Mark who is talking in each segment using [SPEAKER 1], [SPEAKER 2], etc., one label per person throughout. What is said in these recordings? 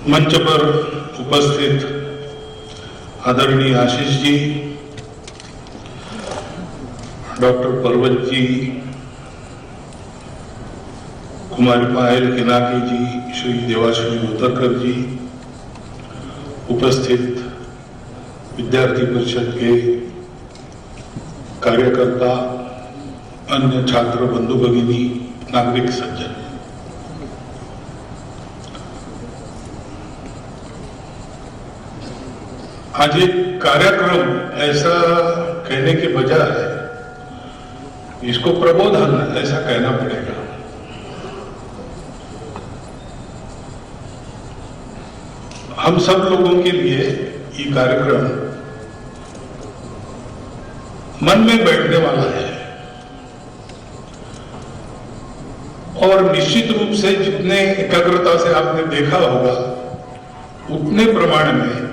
[SPEAKER 1] मंच पर उपस्थित आदरणीय आशीष जी, डॉक्टर पर्वत जी, कुमारी पायल किनाकी जी, श्री देवाश्री उतरकर जी, उपस्थित विद्यार्थी परिषद के कार्यकर्ता, अन्य छात्र बंधु भगिनी, नागरिक सज्जन, आज एक कार्यक्रम ऐसा कहने के बजाय इसको प्रबोधन ऐसा कहना पड़ेगा। हम सब लोगों के लिए ये कार्यक्रम मन में बैठने वाला है और निश्चित रूप से जितने एकाग्रता से आपने देखा होगा उतने प्रमाण में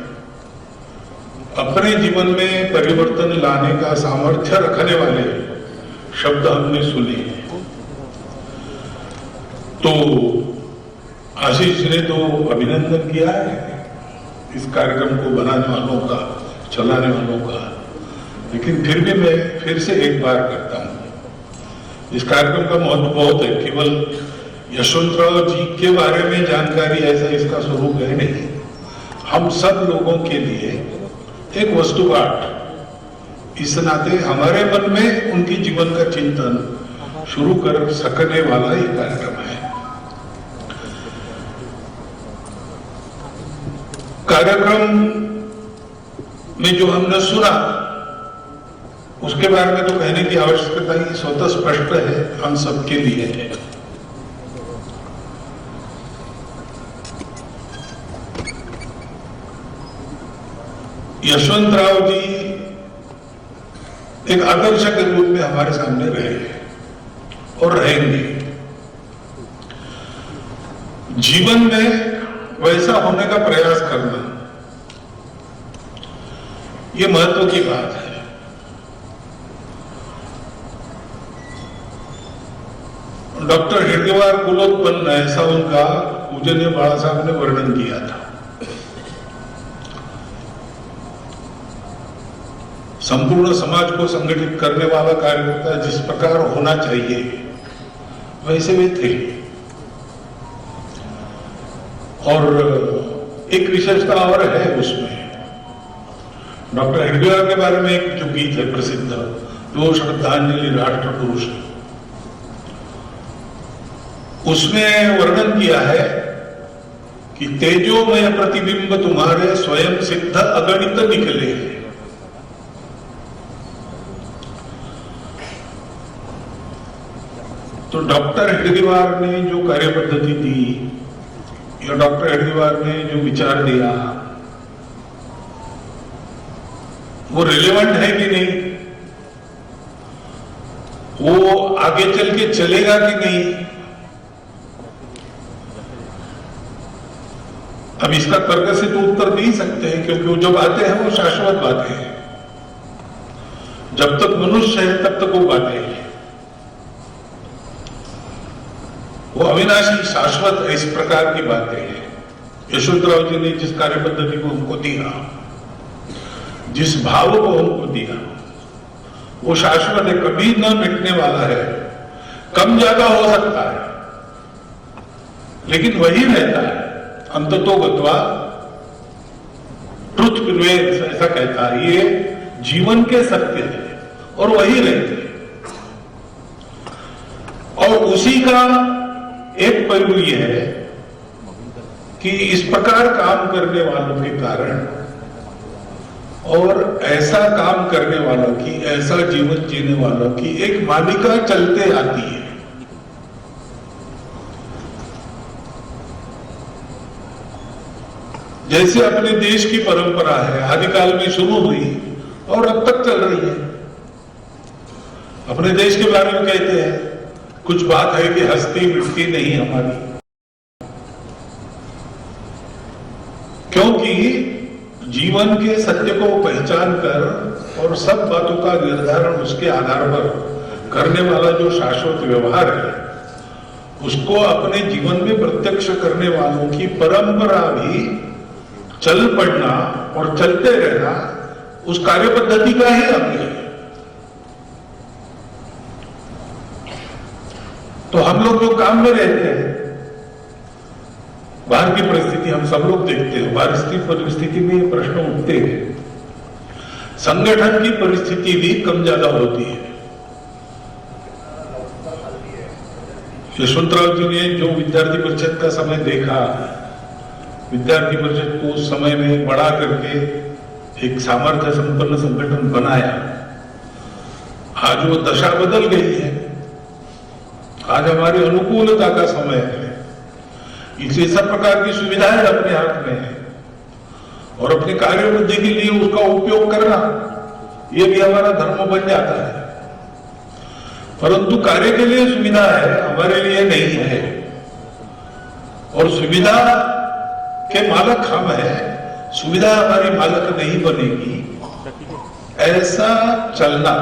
[SPEAKER 1] अपने जीवन में परिवर्तन लाने का सामर्थ्य रखने वाले शब्द हमने सुने। तो आशीष ने तो अभिनंदन किया है इस कार्यक्रम को बनाने वालों का, चलाने वालों का, लेकिन फिर भी मैं फिर से एक बार करता हूं, इस कार्यक्रम का महत्व बहुत है। केवल यशवंतराव जी के बारे में जानकारी ऐसा इसका स्वरूप है नहीं, हम सब लोगों के लिए एक वस्तुपाठ, इस नाते हमारे मन में उनके जीवन का चिंतन शुरू कर सकने वाला ये कार्यक्रम है। कार्यक्रम में जो हमने सुना उसके बारे में तो कहने की आवश्यकता ही स्वतः स्पष्ट है, हम सबके लिए है। यशवंतराव जी एक आदर्श के रूप में हमारे सामने रहे और रहेंगे। जीवन में वैसा होने का प्रयास करना ये महत्व की बात है। डॉक्टर हेडगेवार कुलोत्पन्न, ऐसा उनका पूजनीय बाला साहब ने वर्णन किया था। संपूर्ण समाज को संगठित करने वाला कार्यकर्ता जिस प्रकार होना चाहिए वैसे वे थे। और एक विशेषता और है उसमें, डॉक्टर हेडगेवार के बारे में एक जो गीत है प्रसिद्ध, वो श्रद्धांजलि राष्ट्र पुरुष, उसमें वर्णन किया है कि तेजोमय प्रतिबिंब तुम्हारे स्वयं सिद्ध अगणित निकले। तो डॉक्टर हेडगेवार ने जो कार्य पद्धति दी या डॉक्टर हेडगेवार ने जो विचार दिया वो रिलेवेंट है कि नहीं, वो आगे चल के चलेगा कि नहीं, अब इसका तर्क से तो उत्तर नहीं सकते हैं, क्योंकि वो जो बातें हैं वो शाश्वत बातें हैं। जब तक मनुष्य है तब तक वो बातें हैं, वो अविनाशी शाश्वत इस प्रकार की बातें हैं। यशवंतराव जी ने जिस कार्य पद्धति को उनको दिया, जिस भाव को उनको दिया, वो शाश्वत है, कभी न मिटने वाला है। कम ज्यादा हो सकता है लेकिन वही रहता है अंततो गत्वा, ट्रुथ प्रिवेल्स ऐसा कहता है। ये जीवन के सत्य है और वही रहते हैं। और उसी का एक पहलू यह है कि इस प्रकार काम करने वालों के कारण और ऐसा काम करने वालों की, ऐसा जीवन जीने वालों की एक मालिका चलते आती है। जैसे अपने देश की परंपरा है, आदिकाल में शुरू हुई और अब तक चल रही है। अपने देश के बारे में कहते हैं कुछ बात है कि हस्ती मिटती नहीं हमारी, क्योंकि जीवन के सत्य को पहचान कर और सब बातों का निर्धारण उसके आधार पर करने वाला जो शाश्वत व्यवहार है उसको अपने जीवन में प्रत्यक्ष करने वालों की परंपरा भी चल पड़ना और चलते रहना उस कार्य पद्धति का ही अंग है। तो हम लोग जो काम में रहते हैं, बाहर की परिस्थिति हम सब लोग देखते हैं, बाहर की परिस्थिति में ये प्रश्न उठते हैं। संगठन की परिस्थिति भी कम ज्यादा होती है। यशवंतराव जी ने जो विद्यार्थी परिषद का समय देखा, विद्यार्थी परिषद को उस समय में बड़ा करके एक सामर्थ्य संपन्न संगठन बनाया। आज वो दशा बदल गई है, आज हमारी अनुकूलता का समय है, इसलिए सब प्रकार की सुविधाएं अपने हाथ में है और अपने कार्य वृद्धि के लिए उसका उपयोग करना ये भी हमारा धर्म बन जाता है। परंतु कार्य के लिए सुविधा है, हमारे लिए नहीं है, और सुविधा के मालक हम हैं, सुविधा हमारी मालक नहीं बनेगी, ऐसा चलना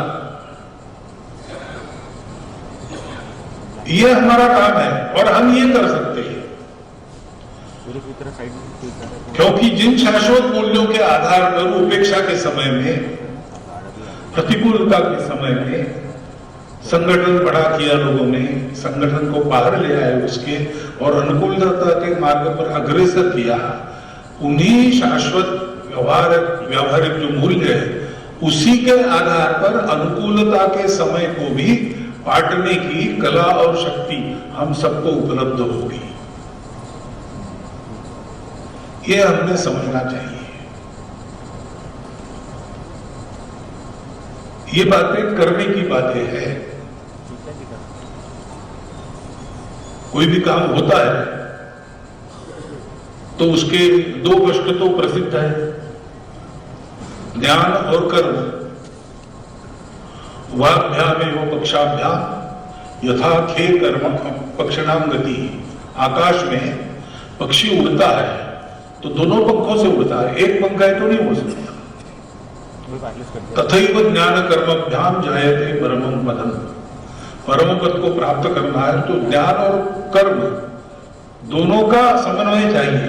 [SPEAKER 1] ये हमारा काम है और हम ये कर सकते हैं। क्योंकि जिन शाश्वत मूल्यों के आधार पर उपेक्षा के समय में, प्रतिकूलता के समय में संगठन बड़ा किया लोगों ने, संगठन को बाहर ले आए उसके और अनुकूलता के मार्ग पर अग्रसर किया, उन्हीं शाश्वत व्यवहारिक जो मूल्य है उसी के आधार पर अनुकूलता के समय को भी पाटने की कला और शक्ति हम सबको उपलब्ध होगी। ये हमने समझना चाहिए। ये बातें करने की बातें हैं। कोई भी काम होता है तो उसके दो पक्ष तो प्रसिद्ध है, ज्ञान और कर्म। वाभ्याम एवं पक्षाभ्याम यथा खे कर्म पक्षणाम गति। आकाश में पक्षी उड़ता है तो दोनों पंखों से उड़ता है, एक पंखा है तो नहीं हो सकता। तथैव ज्ञान कर्मभ्याम जायते परमं पदम। परम पद को प्राप्त करना है तो ज्ञान और कर्म दोनों का समन्वय चाहिए।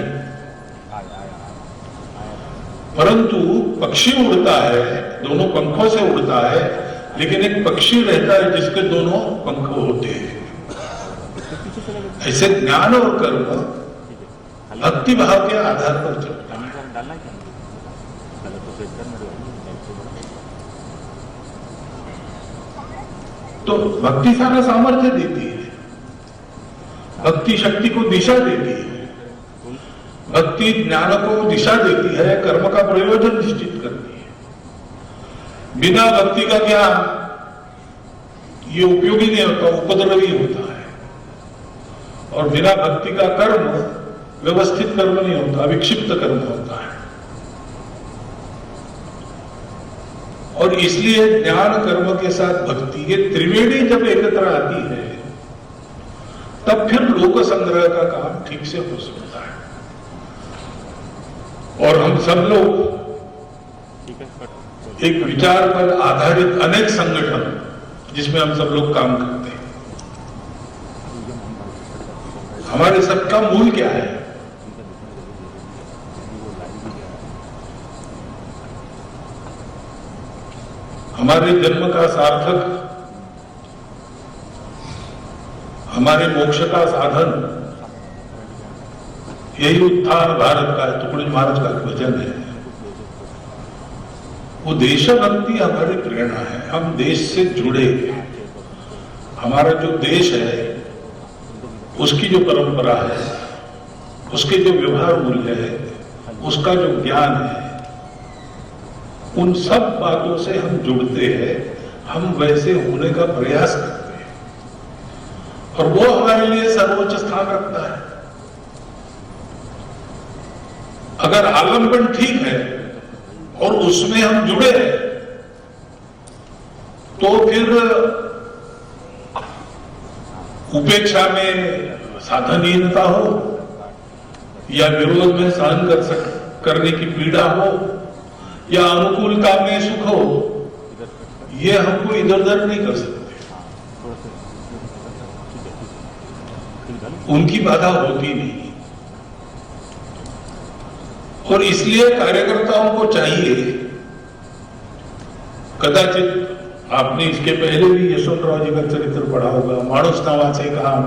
[SPEAKER 1] परंतु पक्षी उड़ता है, दोनों पंखों से उड़ता है, लेकिन एक पक्षी रहता है जिसके दोनों पंख होते हैं। ऐसे ज्ञान और कर्म भक्ति भाव के आधार पर चलता है। तो भक्ति सारा सामर्थ्य देती है, भक्ति शक्ति को दिशा देती है, भक्ति ज्ञान को दिशा देती है, कर्म का प्रयोजन निश्चित करती है। बिना भक्ति का ज्ञान ये उपयोगी नहीं होता, उपद्रवी होता है, और बिना भक्ति का कर्म व्यवस्थित कर्म नहीं होता, विक्षिप्त कर्म होता है। और इसलिए ज्ञान कर्म के साथ भक्ति, ये त्रिवेणी जब एकत्र आती है तब फिर लोक संग्रह का काम ठीक से हो सकता है। और हम सब लोग एक विचार पर आधारित अनेक संगठन जिसमें हम सब लोग काम करते हैं, हमारे सबका मूल क्या है? हमारे जन्म का सार्थक, हमारे मोक्ष का साधन, यही उत्थान भारत का है। टुकड़ी महाराज का वचन है। वो देशभक्ति हमारी प्रेरणा है। हम देश से जुड़े हैं। हमारा जो देश है उसकी जो परंपरा है, उसके जो व्यवहार मूल्य है, उसका जो ज्ञान है, उन सब बातों से हम जुड़ते हैं, हम वैसे होने का प्रयास करते हैं और वो हमारे लिए सर्वोच्च स्थान रखता है। अगर आलम्बन ठीक है और उसमें हम जुड़े हैं तो फिर उपेक्षा में साधनहीनता हो या विरोध में सहन करने की पीड़ा हो या अनुकूलता में सुख हो, ये हमको इधर उधर नहीं कर सकते। उनकी बाधा होती नहीं। और इसलिए कार्यकर्ताओं को चाहिए, कदाचित आपने इसके पहले भी यशवंतराव जी का चरित्र पढ़ा होगा, माणूस नावाचे काम,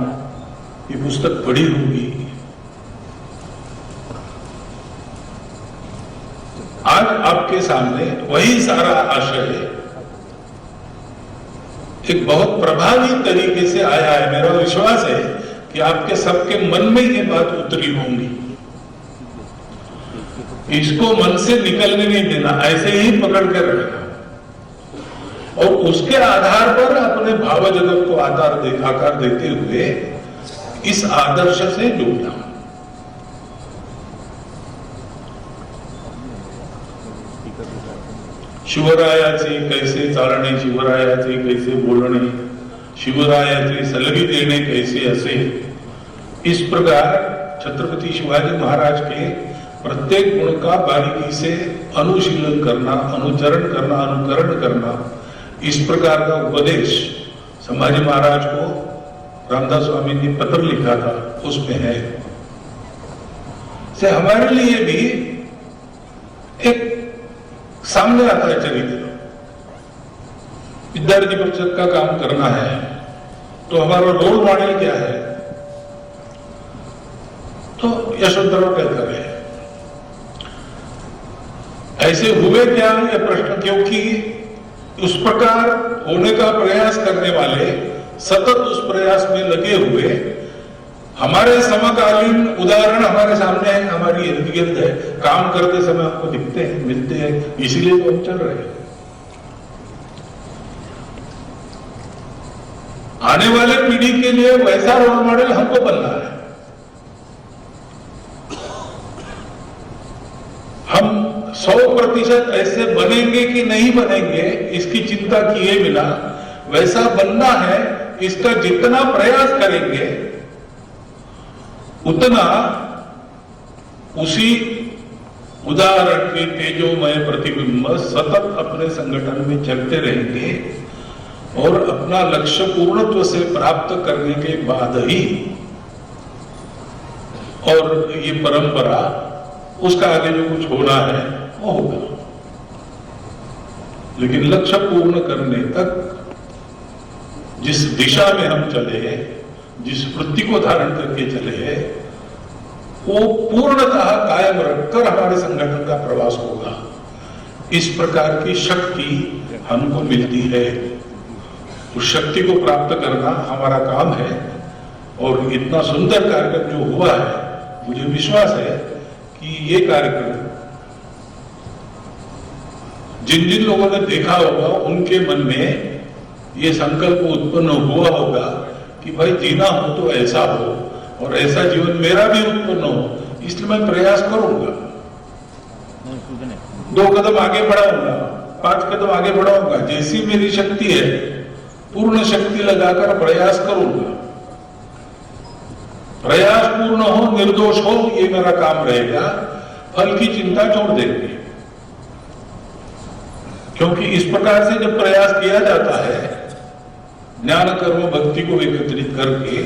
[SPEAKER 1] ये पुस्तक पढ़ी होगी। आज आपके सामने वही सारा आशय एक बहुत प्रभावी तरीके से आया है। मेरा विश्वास है कि आपके सबके मन में ये बात उतरी होंगी। इसको मन से निकलने नहीं देना, ऐसे ही पकड़ कर रखना और उसके आधार पर अपने भाव जगत को आकार देते हुए इस आदर्श से जुड़ना। शिवरायाचे कैसे चालणे, शिवरायाचे कैसे बोलणे, शिवरायाचे सलगी देणे कैसे असे, इस प्रकार छत्रपति शिवाजी महाराज के प्रत्येक गुण का बारीकी से अनुशीलन करना, अनुचरण करना, अनुकरण करना, इस प्रकार का उपदेश संभाजी महाराज को रामदास स्वामी ने पत्र लिखा था, उसमें है। से हमारे लिए भी एक सामने आता है चरित्र। विद्यार्थी परिषद का काम करना है तो हमारा रोल मॉडल क्या है? तो यशवंतराव कहता है। ऐसे हुए क्या ये प्रश्न, क्योंकि उस प्रकार होने का प्रयास करने वाले सतत उस प्रयास में लगे हुए हमारे समकालीन उदाहरण हमारे सामने है, हमारी इर्द गिर्द है, काम करते समय हमको दिखते हैं, मिलते हैं, इसीलिए तो हम चल रहे हैं। आने वाले पीढ़ी के लिए वैसा रोल मॉडल हमको बनना है। हम 100% ऐसे बनेंगे कि नहीं बनेंगे इसकी चिंता किए बिना वैसा बनना है, इसका जितना प्रयास करेंगे उतना उसी उदाहरण के तेजोमय प्रतिबिंब सतत अपने संगठन में चलते रहेंगे और अपना लक्ष्य पूर्णत्व से प्राप्त करने के बाद ही और ये परंपरा उसका आगे जो कुछ होना है वो होगा। लेकिन लक्ष्य पूर्ण करने तक जिस दिशा में हम चले हैं, जिस वृत्ति को धारण करके चले हैं, वो पूर्णतः कायम रखकर हमारे संगठन का प्रवास होगा। इस प्रकार की शक्ति हमको मिलती है। उस शक्ति को प्राप्त करना हमारा काम है। और इतना सुंदर कार्यक्रम जो हुआ है, मुझे विश्वास है कि ये कार्यक्रम जिन जिन लोगों ने देखा होगा उनके मन में ये संकल्प उत्पन्न हुआ होगा कि भाई जीना हो तो ऐसा हो और ऐसा जीवन मेरा भी उत्पन्न हो, इसलिए मैं प्रयास करूंगा, 2 कदम आगे बढ़ाऊंगा, 5 कदम आगे बढ़ाऊंगा, जैसी मेरी शक्ति है पूर्ण शक्ति लगाकर प्रयास करूंगा। प्रयास पूर्ण हो, निर्दोष हो, ये मेरा काम रहेगा। फल की चिंता छोड़ देंगे, क्योंकि इस प्रकार से जब प्रयास किया जाता है ज्ञान कर्म भक्ति को एकत्रित करके,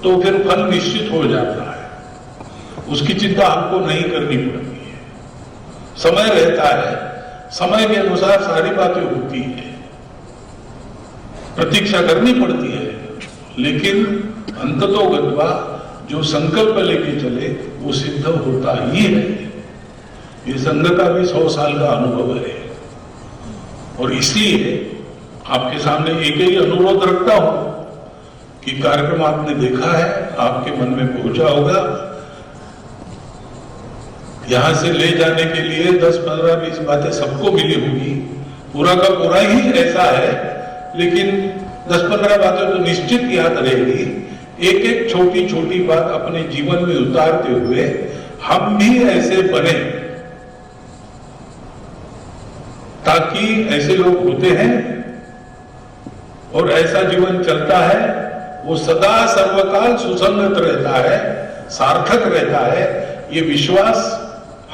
[SPEAKER 1] तो फिर फल निश्चित हो जाता है। उसकी चिंता हमको नहीं करनी पड़ती है। समय रहता है, समय के अनुसार सारी बातें होती है, प्रतीक्षा करनी पड़ती है, लेकिन अंततोगत्वा जो संकल्प लेके चले वो सिद्ध होता ही है। ये संघ का भी 100 साल का अनुभव है और इसलिए आपके सामने एक ही अनुरोध रखता हूं कि कार्यक्रम आपने देखा है, आपके मन में पहुंचा होगा। यहां से ले जाने के लिए 10, 15, 20 बातें सबको मिली होगी। पूरा का पूरा ही ऐसा है, लेकिन 10-15 बातें तो निश्चित याद रहेगी। एक एक छोटी छोटी बात अपने जीवन में उतारते हुए हम भी ऐसे बने, ताकि ऐसे लोग होते हैं और ऐसा जीवन चलता है, वो सदा सर्वकाल सुसंगत रहता है, सार्थक रहता है। ये विश्वास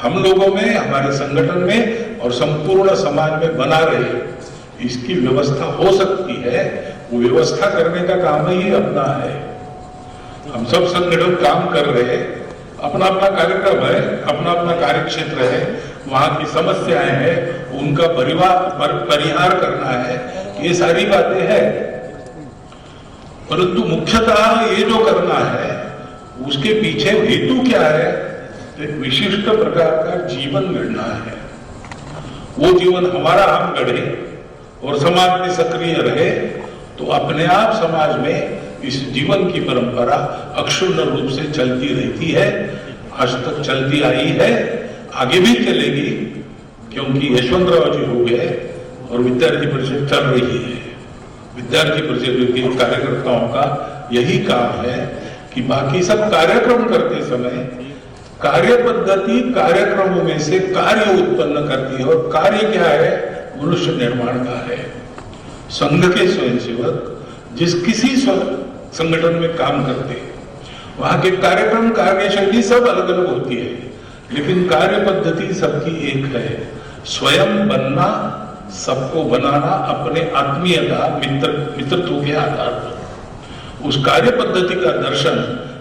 [SPEAKER 1] हम लोगों में, हमारे संगठन में और संपूर्ण समाज में बना रहे, इसकी व्यवस्था हो सकती है। वो व्यवस्था करने का काम ही अपना है। हम सब संगठन काम कर रहे हैं, अपना अपना कार्यक्रम है, अपना अपना कार्य क्षेत्र है, वहां की समस्याएं हैं, उनका परिहार करना है, ये सारी बातें हैं। परंतु मुख्यतः ये जो करना है उसके पीछे हेतु क्या है? एक विशिष्ट प्रकार का जीवन गढ़ना है। वो जीवन हमारा हम गढ़े और समाज में सक्रिय रहे तो अपने आप समाज में इस जीवन की परंपरा अक्षुण्ण रूप से चलती रहती है, आज तक चलती आई है, आगे भी चलेगी, क्योंकि यशवंतराव जी हो गए और विद्यार्थी परिषद चल रही है। विद्यार्थी परिषद के कार्यकर्ताओं का यही काम है कि बाकी सब कार्यक्रम करते समय कार्य पद्धति कार्यक्रमों में से कार्य उत्पन्न करती है, और कार्य क्या है? मनुष्य निर्माण का है। संघ के स्वयंसेवक जिस किसी संगठन में काम करते हैं, वहां के कार्यक्रम कार्यशैली सब अलग अलग होती है, लेकिन कार्य पद्धति सबकी एक है। स्वयं बनना, सबको बनाना, अपने आत्मीयता मित्रत्व के आधार पर। उस कार्य पद्धति का दर्शन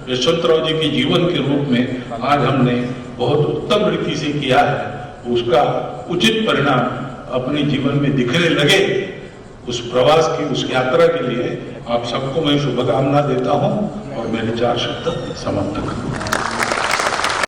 [SPEAKER 1] यशवंतराव जी के जीवन के रूप में आज हमने बहुत उत्तम रीति से किया है। उसका उचित परिणाम अपने जीवन में दिखने लगे। उस प्रवास की, उस यात्रा के लिए आप सबको मैं शुभकामना देता हूं और मेरे 4 शब्द समाप्त करूंगा।